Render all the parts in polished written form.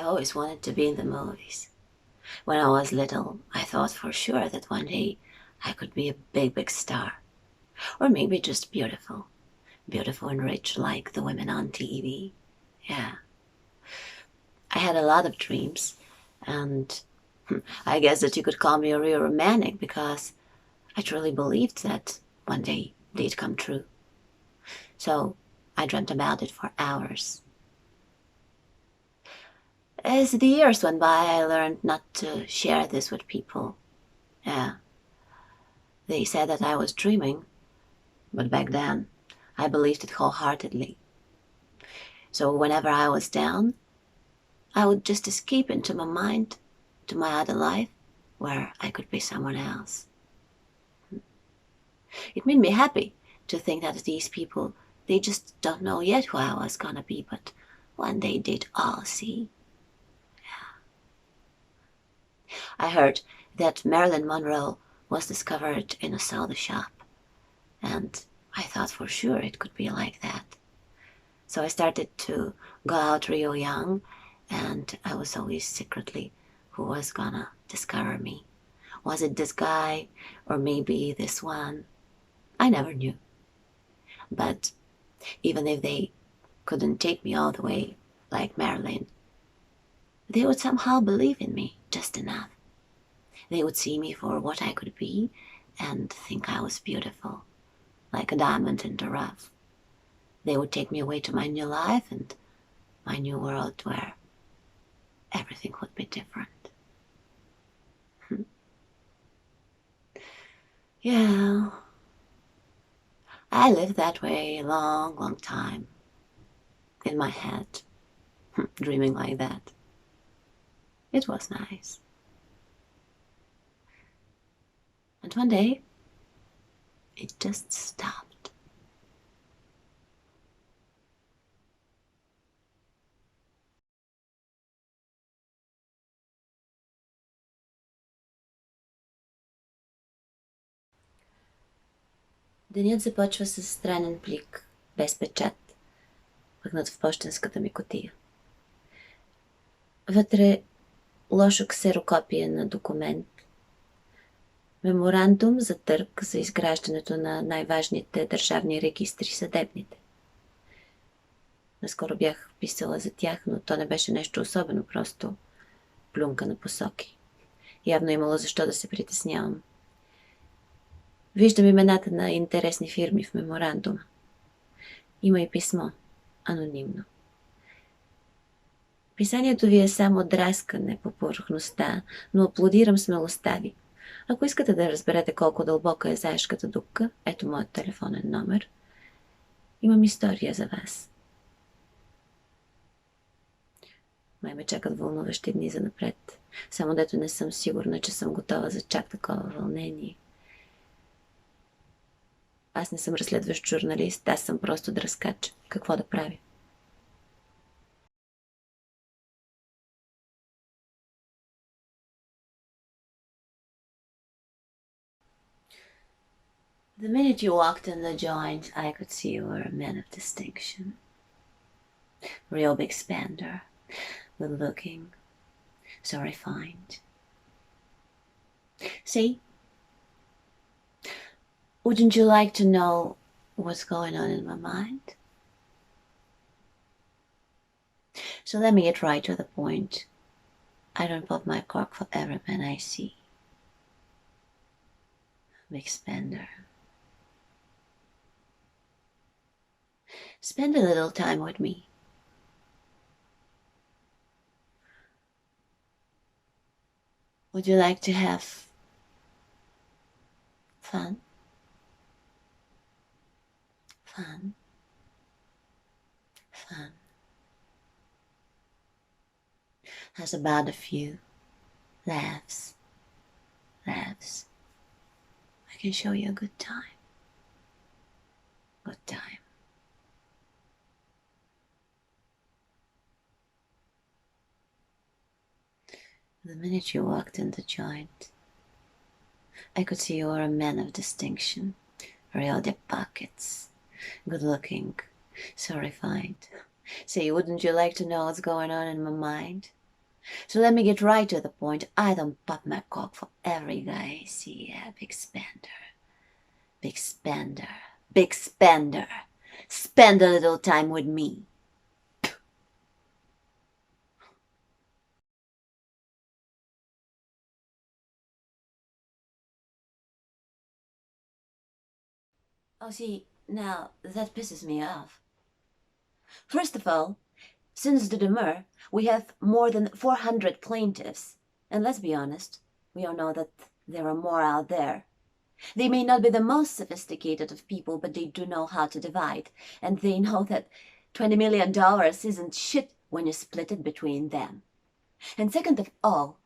always wanted to be in the movies. When I was little, I thought for sure that one day I could be a big, big star. Or maybe just beautiful. Beautiful and rich like the women on TV. Yeah. I had a lot of dreams, and I guess that you could call me a real romantic because I truly believed that one day they'd come true. So I dreamt about it for hours. As the years went by, I learned not to share this with people. Yeah. They said that I was dreaming, but back then, I believed it wholeheartedly. So whenever I was down, I would just escape into my mind, to my other life, where I could be someone else. It made me happy to think that these people, they just don't know yet who I was gonna be, but one day they'd all see. I heard that Marilyn Monroe was discovered in a soda shop, and I thought for sure it could be like that. So I started to go out real young, and I was always secretly who was gonna discover me. Was it this guy, or maybe this one? I never knew. But even if they couldn't take me all the way, like Marilyn, they would somehow believe in me just enough. They would see me for what I could be and think I was beautiful, like a diamond in the rough. They would take me away to my new life and my new world where everything would be different. Yeah, I lived that way a long, long time in my head, dreaming like that. It was nice. And one day, it just stopped. Денят започва с странен плик, без печат, пъкнат в пощенската ми кутия. Вътре лошо ксерокопие на документ, меморандум за търг за изграждането на най-важните държавни регистри, съдебните. Наскоро бях писала за тях, но то не беше нещо особено, просто плюнка на посоки. Явно имало защо да се притеснявам. Виждам имената на интересни фирми в меморандума. Има и писмо, анонимно. Писанието ви е само драскане по повърхността, но аплодирам смелостта ви. Ако искате да разберете колко дълбока е заешката дупка, ето моят телефонен номер. Имам история за вас. Май ме чакат вълнуващи дни занапред. Само дето не съм сигурна, че съм готова за чак такова вълнение. Аз не съм разследващ журналист, аз съм просто дръскач. Какво да правя? The minute you walked in the joint, I could see you were a man of distinction. Real big spender, good looking, so refined. See? Wouldn't you like to know what's going on in my mind? So let me get right to the point. I don't pop my cork for every man I see. Big spender. Spend a little time with me. Would you like to have fun? Fun. Fun. How's about a few laughs? Laughs. I can show you a good time. Good time. The minute you walked in the joint, I could see you were a man of distinction, real deep pockets, good looking, so refined. Say, wouldn't you like to know what's going on in my mind? So let me get right to the point. I don't pop my cock for every guy I see. Yeah, big spender. Big spender. Big spender. Spend a little time with me. Oh, see, now that pisses me off. First of all, since the demur, we have more than 400 plaintiffs. And let's be honest, we all know that there are more out there. They may not be the most sophisticated of people, but they do know how to divide. And they know that $20 million isn't shit when you split it between them. And second of all,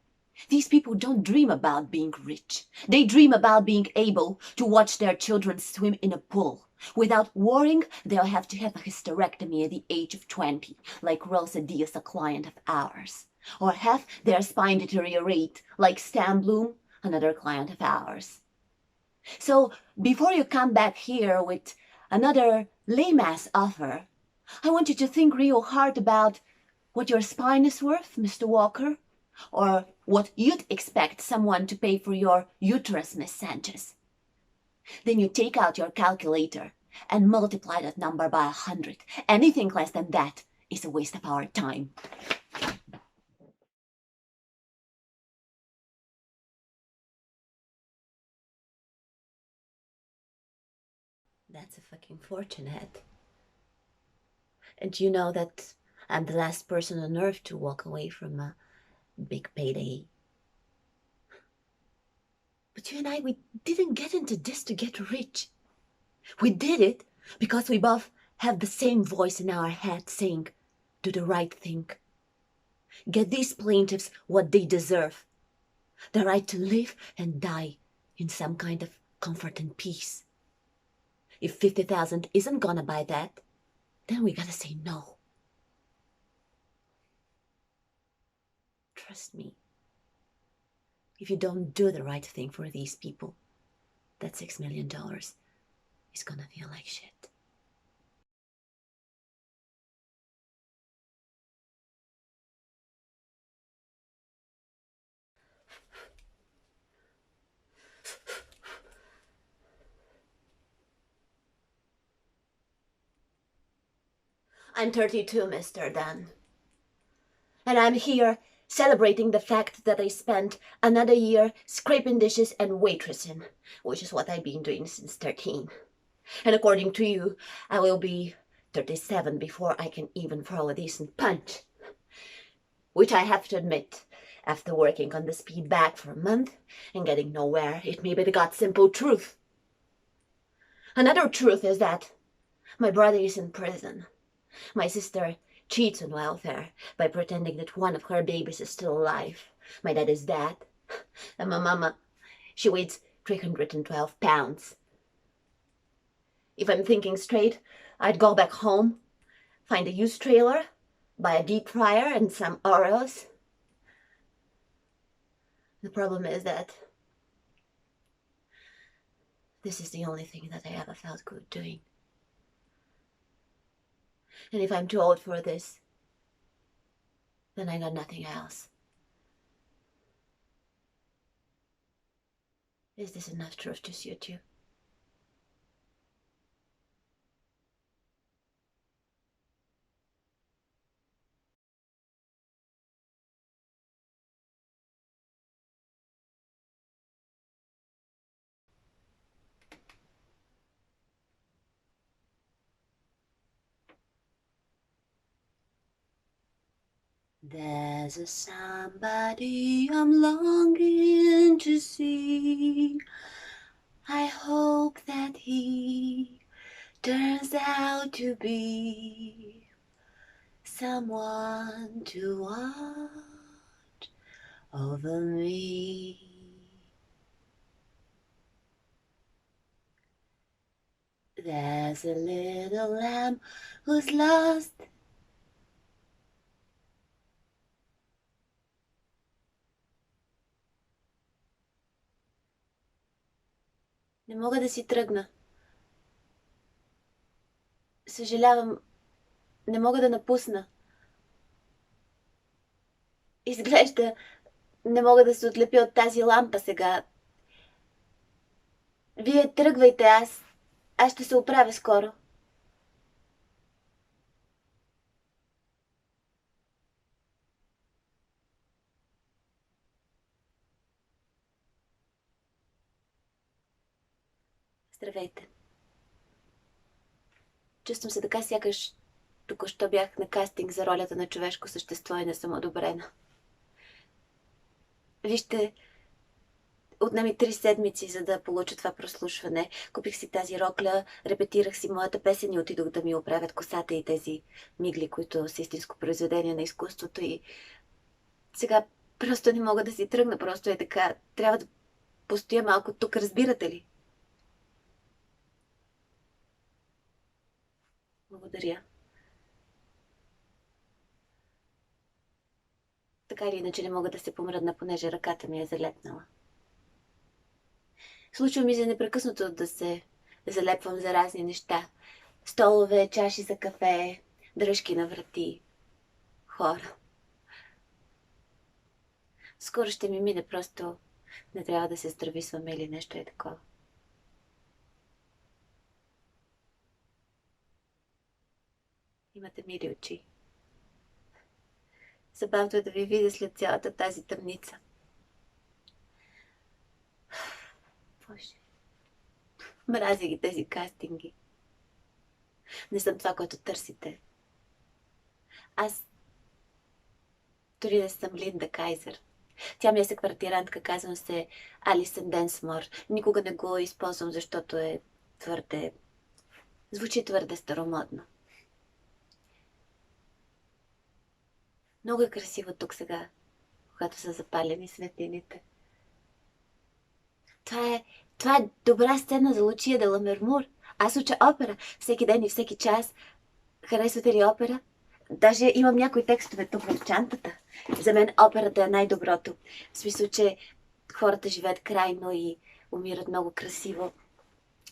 these people don't dream about being rich. They dream about being able to watch their children swim in a pool. Without worrying, they'll have to have a hysterectomy at the age of 20, like Rosa Diaz, a client of ours. Or have their spine deteriorate, like Stan Bloom, another client of ours. So, before you come back here with another lame-ass offer, I want you to think real hard about what your spine is worth, Mr. Walker, or what you'd expect someone to pay for your uterus, Miss Sanchez. Then you take out your calculator and multiply that number by 100. Anything less than that is a waste of our time. That's a fucking fortune, Ed. And you know that I'm the last person on earth to walk away from a big payday. But you and I, we didn't get into this to get rich. We did it because we both have the same voice in our head saying, do the right thing. Get these plaintiffs what they deserve. The right to live and die in some kind of comfort and peace. If 50,000 isn't gonna buy that, then we gotta say no. Trust me. If you don't do the right thing for these people, that $6 million is gonna feel like shit. I'm 32, Mr. Dan. And I'm here celebrating the fact that I spent another year scraping dishes and waitressing, which is what I've been doing since 13. And according to you, I will be 37 before I can even throw a decent punch. Which I have to admit, after working on the speed bag for a month and getting nowhere, it may be the god simple truth. Another truth is that my brother is in prison. My sister cheats on welfare by pretending that one of her babies is still alive. My dad is dead. And my mama, she weighs 312 pounds. If I'm thinking straight, I'd go back home, find a used trailer, buy a deep fryer and some Oreos. The problem is that this is the only thing that I ever felt good doing. And if I'm too old for this, then I got nothing else. Is this enough truth to suit you? There's a somebody I'm longing to see. I hope that he turns out to be someone to watch over me. There's a little lamb who's lost. Не мога да си тръгна. Съжалявам, не мога да напусна. Изглежда не мога да се отлепя от тази лампа сега. Вие тръгвайте, аз ще се оправя скоро. Здравейте. Чувствам се така, сякаш току-що бях на кастинг за ролята на човешко същество и не съм одобрена. Вижте, отне ми 3 седмици, за да получа това прослушване. Купих си тази рокля, репетирах си моята песен и отидох да ми оправят косата и тези мигли, които са истинско произведение на изкуството. И сега просто не мога да си тръгна, просто е така. Трябва да постоя малко тук, разбирате ли? Благодаря. Така или иначе не мога да се помръдна, понеже ръката ми е залепнала. Случва ми се непрекъснато да се залепвам за разни неща. Столове, чаши за кафе, дръжки на врати, хора. Скоро ще ми мине, просто не трябва да се здрависваме или нещо е такова. Имате мили очи. Забавно е да ви видя след цялата тази тъмница. Боже, мразя ги тези кастинги. Не съм това, което търсите. Аз дори не съм Линда Кайзер. Тя ми е съквартирантка, казвам се Алисън Денсмор. Никога не го използвам, защото е твърде... Звучи твърде старомодно. Много е красиво тук сега, когато са запалени светлините. Това е добра сцена за Лучия де Ламермур. Аз уча опера всеки ден и всеки час. Харесвате ли опера? Даже имам някои текстове тук в чантата. За мен операта е най-доброто. В смисъл, че хората живеят крайно и умират много красиво.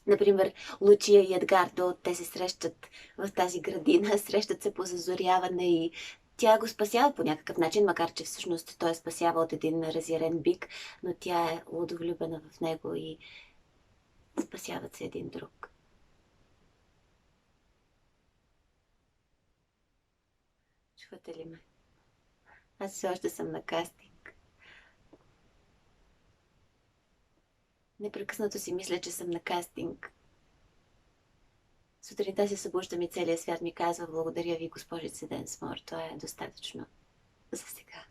Например, Лучия и Едгардо, те се срещат в тази градина, срещат се по зазоряване и тя го спасява по някакъв начин, макар че всъщност той е спасява от един разярен бик, но тя е лудовлюбена в него и спасяват се един друг. Чувате ли ме? Аз все още съм на кастинг. Непрекъснато си мисля, че съм на кастинг. Сутринта се събуждам и целият свят ми казва: благодаря ви, госпожице Денсмор. Това е достатъчно за сега.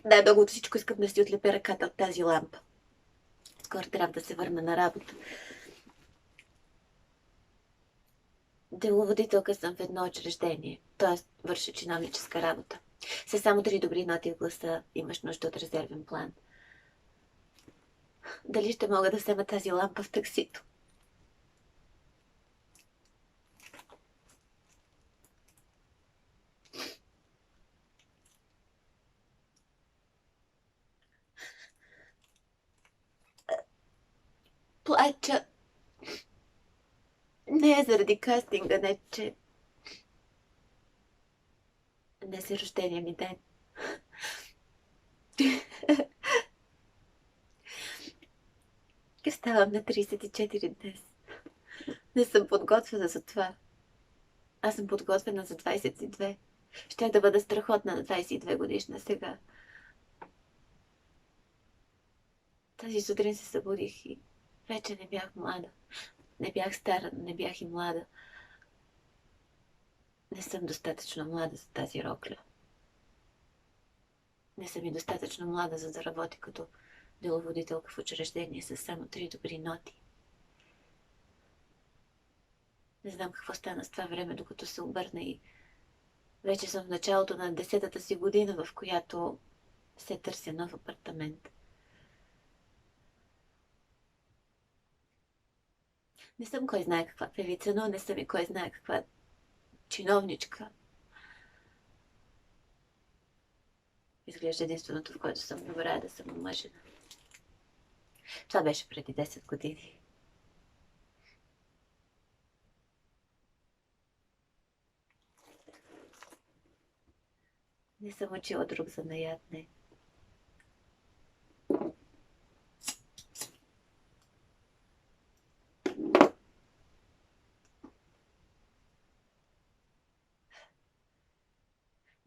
Най-много от всичко искам да си отлепя ръката от тази лампа. Скоро трябва да се върна на работа. Деловодителка съм в едно учреждение, т.е. върша чиновническа работа. С само 3 добри ноти в гласа имаш нужда от резервен план. Дали ще мога да взема тази лампа в таксито? Плача. Не е заради кастинга, не че... Днес е рождения ми ден. Ставам на 34 днес. Не съм подготвена за това. Аз съм подготвена за 22. Щях да бъда страхотна на 22 годишна сега. Тази сутрин се събудих и вече не бях млада. Не бях стара, но не бях и млада. Не съм достатъчно млада за тази рокля. Не съм и достатъчно млада, за да работя като деловодителка в учреждение с само 3 добри ноти. Не знам какво стана с това време, докато се обърна и вече съм в началото на 10-та си година, в която се търся нов апартамент. Не съм кой знае каква певица, но не съм и кой знае каква чиновничка. Изглежда единственото, в което съм добра, е да съм омъжена. Това беше преди 10 години. Не съм учила друг занаят, не.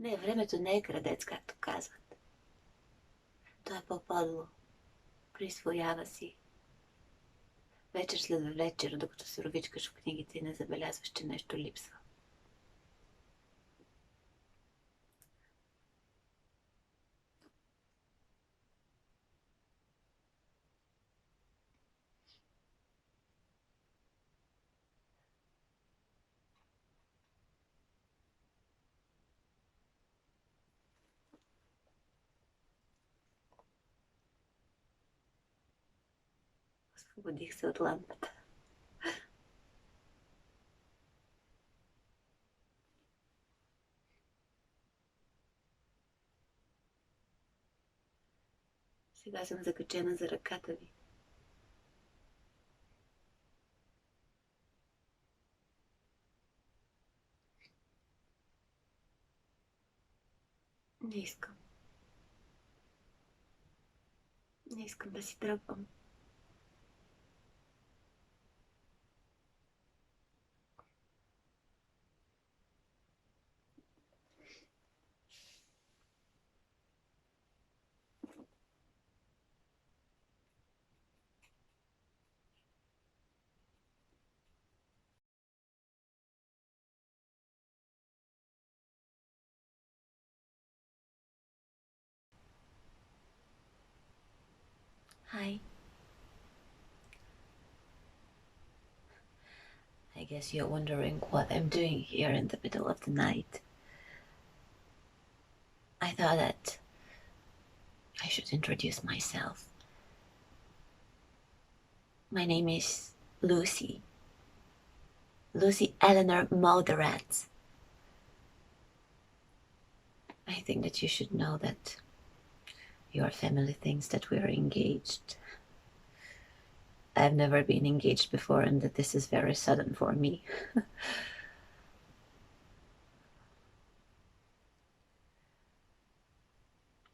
Не, времето не е крадец, както казват. То е по-подло. Присвоява си. Вечер след вечер, докато се ровичкаш в книгите и не забелязваш, че нещо липсва. Освободих се от лампата. Сега съм закачена за ръката ви. Не искам. Не искам да си тръгвам. Hi. I guess you're wondering what I'm doing here in the middle of the night. I thought that I should introduce myself. My name is Lucy. Lucy Eleanor Moderat. I think that you should know that your family thinks that we are engaged. I've never been engaged before and that this is very sudden for me.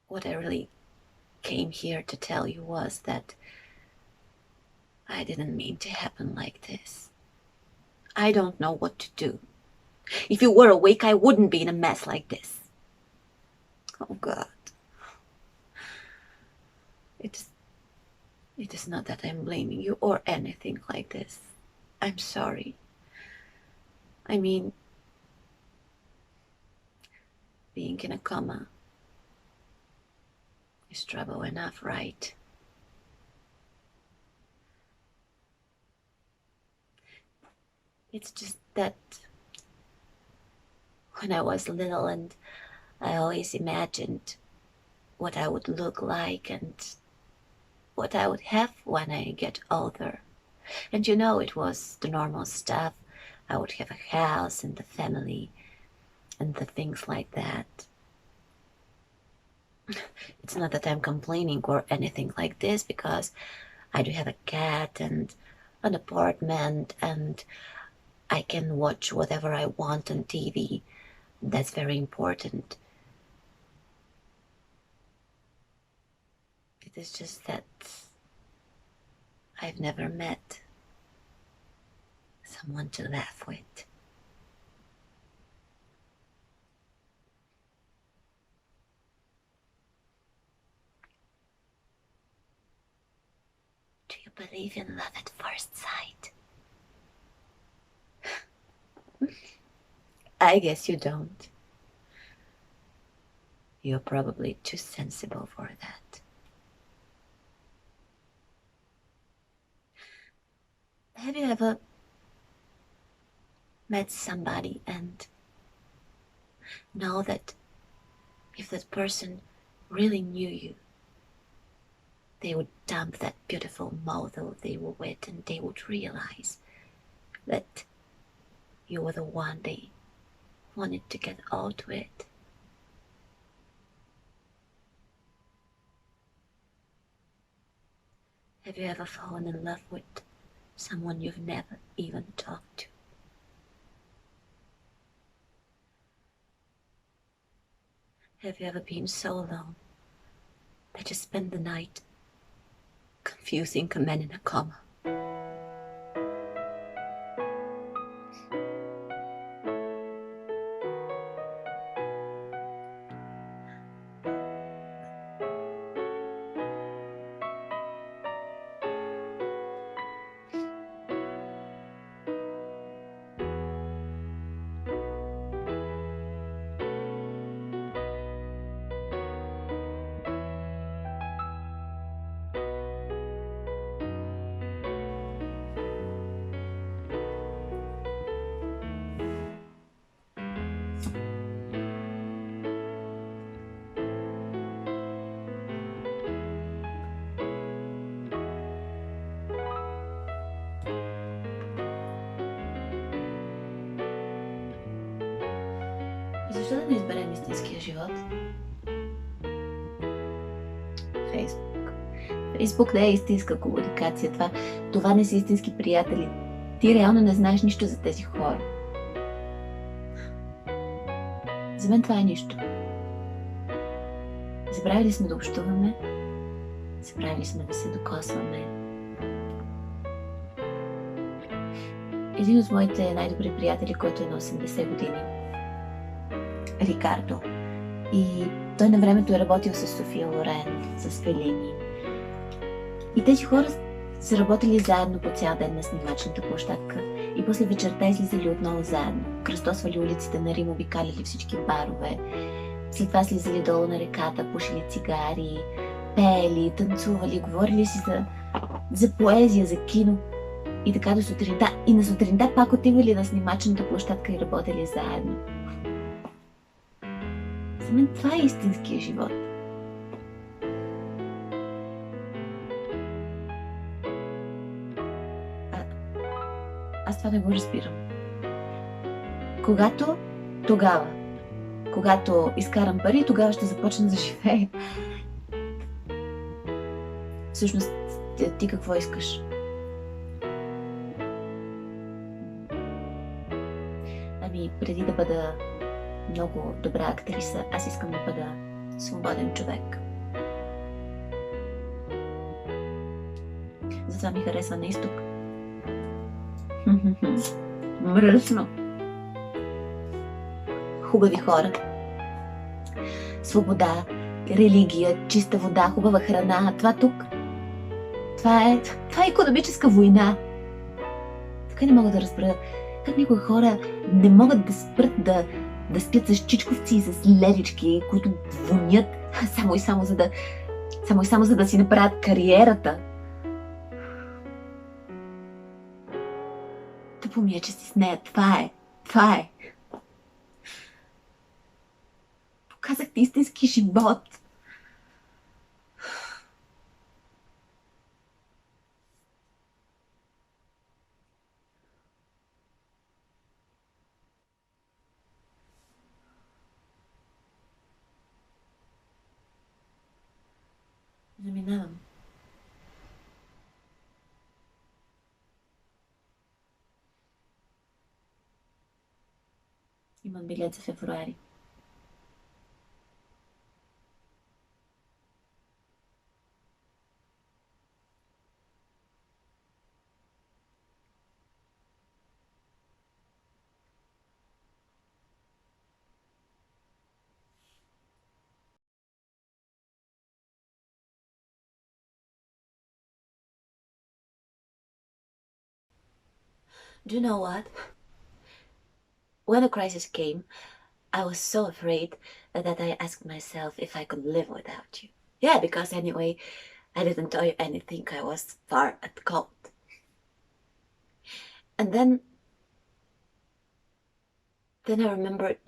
What I really came here to tell you was that I didn't mean to happen like this. I don't know what to do. If you were awake, I wouldn't be in a mess like this. Oh God. It is not that I'm blaming you or anything like this. I'm sorry. I mean, being in a coma is trouble enough, right? It's just that when I was little and I always imagined what I would look like and what I would have when I get older. And you know, it was the normal stuff. I would have a house and a family and the things like that. It's not that I'm complaining or anything like this, because I do have a cat and an apartment and I can watch whatever I want on TV. That's very important. It is just that I've never met someone to laugh with. Do you believe in love at first sight? I guess you don't. You're probably too sensible for that. Have you ever met somebody and know that if that person really knew you, they would dump that beautiful model they were with and they would realize that you were the one they wanted to get out with? Have you ever fallen in love with someone you've never even talked to? Have you ever been so alone that you spend the night confusing a man in a coma? Защо да не изберем истинския живот? Фейсбук. Фейсбук не е истинска комуникация. Това не са истински приятели. Ти реално не знаеш нищо за тези хора. За мен това е нищо. Забравили сме да общуваме. Забравили сме да се докосваме. Един от моите най-добри приятели, който е на 80 години, Рикардо. И той на времето е работил с София Лорен, с Фелини. И тези хора са работили заедно по цял ден на снимачната площадка и после вечерта излизали отново заедно. Кръстосвали улиците на Рим, обикаляли всички барове. След това слизали долу на реката, пушили цигари, пеели, танцували, говорили си за поезия, за кино. И така до сутринта. И на сутринта пак отивали на снимачната площадка и работили заедно. За мен това е истинския живот. Аз това не го разбирам. Когато изкарам пари, тогава ще започна да живея. Всъщност, ти какво искаш? Ами, преди да бъда много добра актриса, аз искам да бъда свободен човек. Затова ми харесва на изток. Мръсно. Хубави хора. Свобода, религия, чиста вода, хубава храна. Това тук. Това е икономическа война. Така не мога да разбера как някои хора не могат да спрат да спят с чичковци и с лелички, които вонят само и само за да си направят кариерата. Тъпо ми е, че си с нея. Това е. Показахте истински живот. Заминавам. Имам билет за февруари. Do you know what? When the crisis came, I was so afraid that I asked myself if I could live without you. Yeah, because anyway, I didn't tell you anything. I was far at cold. And then I remembered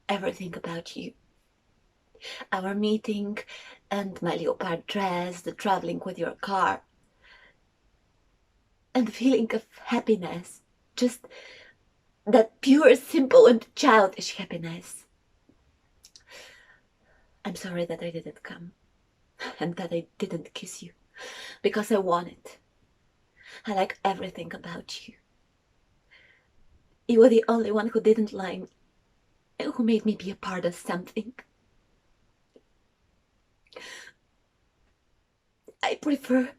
everything about you. Our meeting and my leopard dress, the traveling with your car. And the feeling of happiness. Just that pure, simple and childish happiness. I'm sorry that I didn't come and that I didn't kiss you. because I want it. I like everything about you. You were the only one who didn't lie me, and who made me be a part of something. I prefer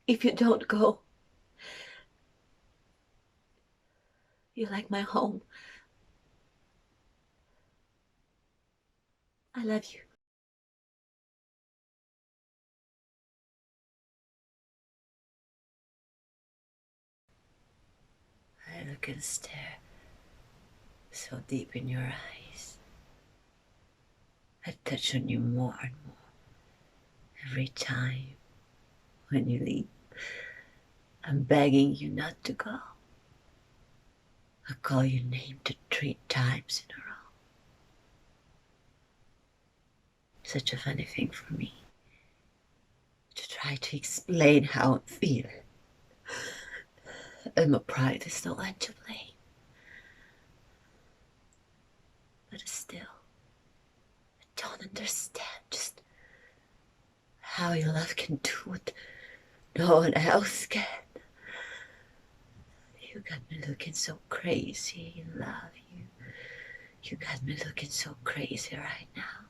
if you don't go. You're like my home. I love you. I look and stare so deep in your eyes. I touch on you more and more every time when you leave. I'm begging you not to go. I call your name 3 times in a row. Such a funny thing for me to try to explain how I'm feeling. And my pride is the one to blame. But still, I don't understand just how your love can do what no one else can. You got me looking so crazy in love. You got me looking so crazy right now.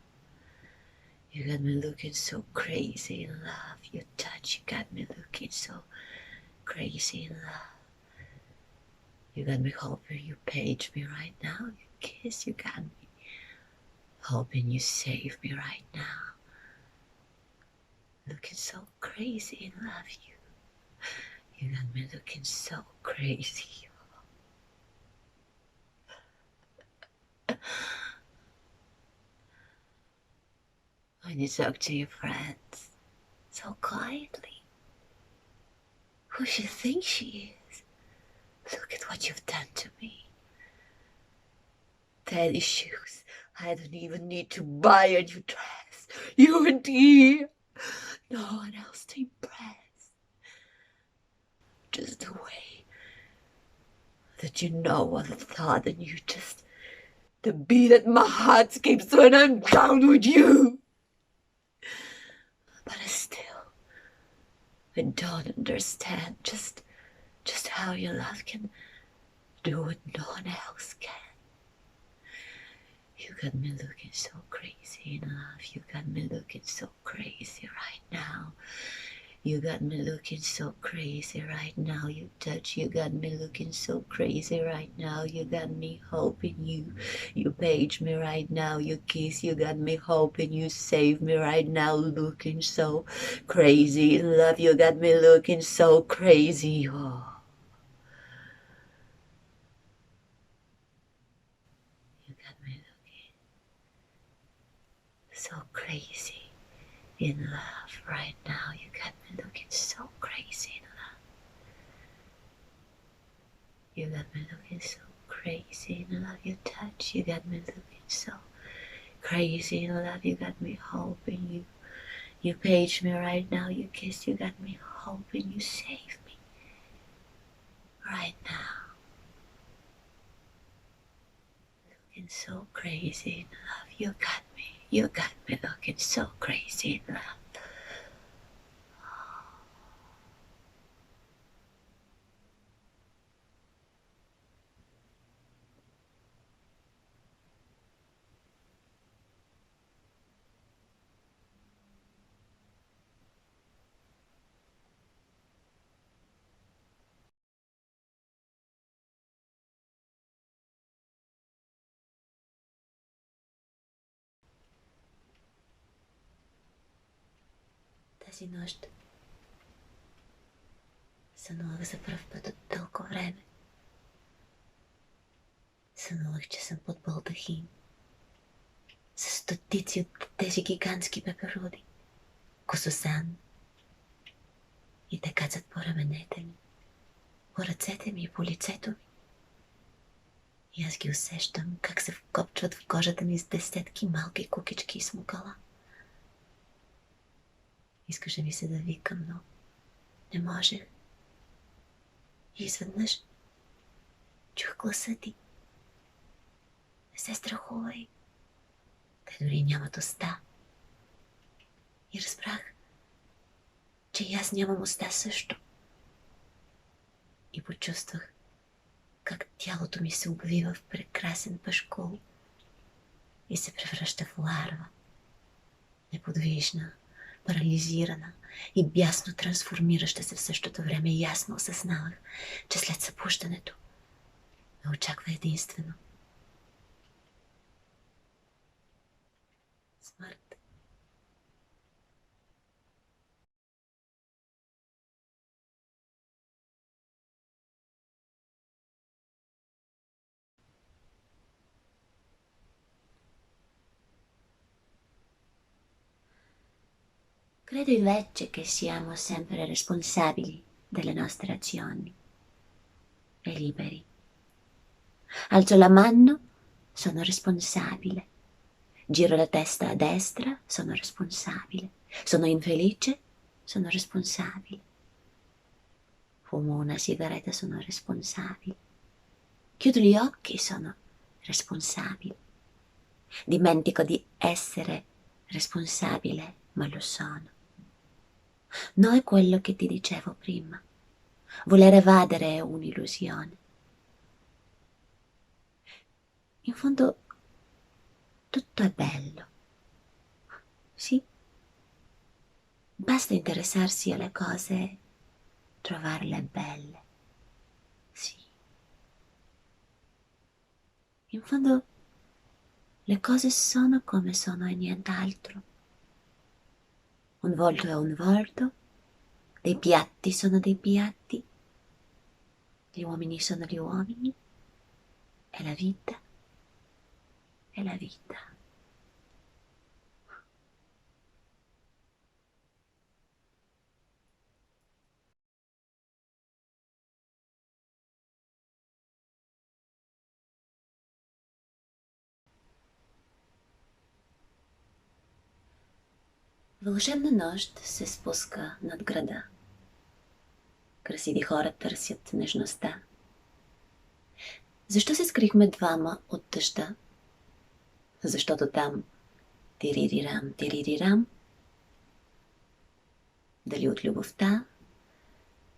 You got me looking so crazy in love. Your touch, you got me looking so crazy in love. You got me hoping you page me right now. You kiss, you got me hoping you save me right now. Looking so crazy in love. You got me looking so crazy. When you talk to your friends so quietly, who she thinks she is. Look at what you've done to me. Daddy shoes. I don't even need to buy a new dress. You weren't here. No one else to impress. Just the way that you know what I thought, and you just the beat that my heart skips when I'm down with you. But I don't understand just how your love can do what no one else can. You got me looking so crazy in love. You got me looking so crazy right now. You got me looking so crazy right now. You touch, you got me looking so crazy right now. You got me hoping you page me right now. You kiss, you got me hoping you save me right now. Looking so crazy in love. You got me looking so crazy. Oh. You got me looking so crazy in love right now. You got me looking so crazy in love. You got me looking so crazy in love. You touch, you got me looking so crazy in love. You got me hoping you page me right now. You kiss, you got me hoping you save me right now. Looking so crazy in love. You got me looking so crazy in love. Тази нощ сънувах за пръв път от дълго време. Сънувах, че съм под балдахин с стотици от тези гигантски пеперуди, кососан, и те кацат по раменете ми, по ръцете ми и по лицето ми. И аз ги усещам как се вкопчват в кожата ми с десетки малки кукички и смукала. Искаше ми се да викам, но не можех. И изведнъж чух гласа ти. Не се страхувай. Те дори нямат уста. И разбрах, че и аз нямам уста също. И почувствах как тялото ми се обвива в прекрасен пашкул и се превръща в ларва. Неподвижна, парализирана и бясно трансформираща се в същото време. Ясно осъзнавах, че след съпущането ме очаква единствено смърт. Credo invece che siamo sempre responsabili delle nostre azioni e liberi. Alzo la mano, sono responsabile. Giro la testa a destra, sono responsabile. Sono infelice, sono responsabile. Fumo una sigaretta, sono responsabile. Chiudo gli occhi, sono responsabile. Dimentico di essere responsabile, ma lo sono. No è quello che ti dicevo prima. Voler evadere è un'illusione. In fondo tutto è bello. Sì. Basta interessarsi alle cose, trovarle belle. Sì. In fondo le cose sono come sono e nient'altro. Un volto è un volto, dei piatti sono dei piatti, gli uomini sono gli uomini, e la vita è la vita. Вълшебна нощ се спуска над града. Красиви хора търсят нежността. Защо се скрихме двама от дъжда? Защото там тиририрам, тиририрам. Дали от любовта,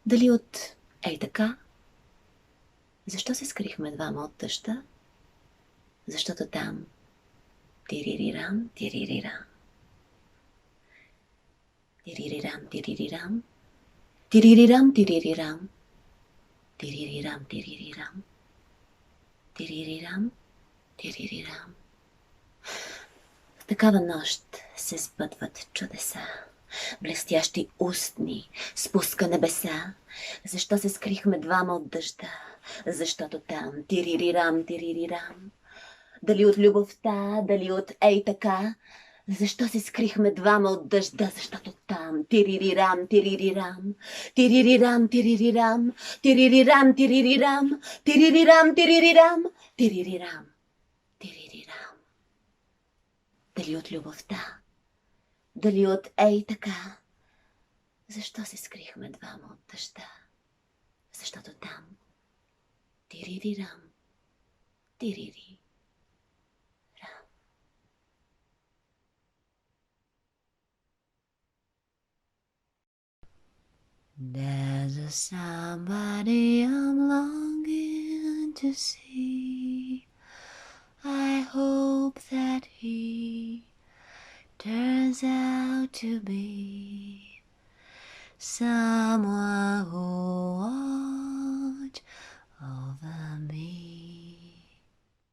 дали от ей така? Защо се скрихме двама от дъжда? Защото там тиририрам, тиририрам. Тиририрам, тиририрам. Тиририрам, тиририрам. Тиририрам, тиририрам. Тиририрам, тиририрам. В такава нощ се сбъдват чудеса. Блестящи устни, спуска небеса. Защо се скрихме двама от дъжда? Защото там тиририрам, тиририрам. Дали от любовта, дали от ей така? Защо се скрихме двама от дъжда? Защото там тиририрам, тиририрам. Тиририрам, тиририрам. Тиририрам, тиририрам. Тиририрам, тиририрам. Тиририрам, тиририрам. Дали от любовта, дали от ей така? Защо се скрихме двама от дъжда? Защото там тиририрам, тиририрам. There's a somebody I'm longing to see. I hope that he turns out to be someone who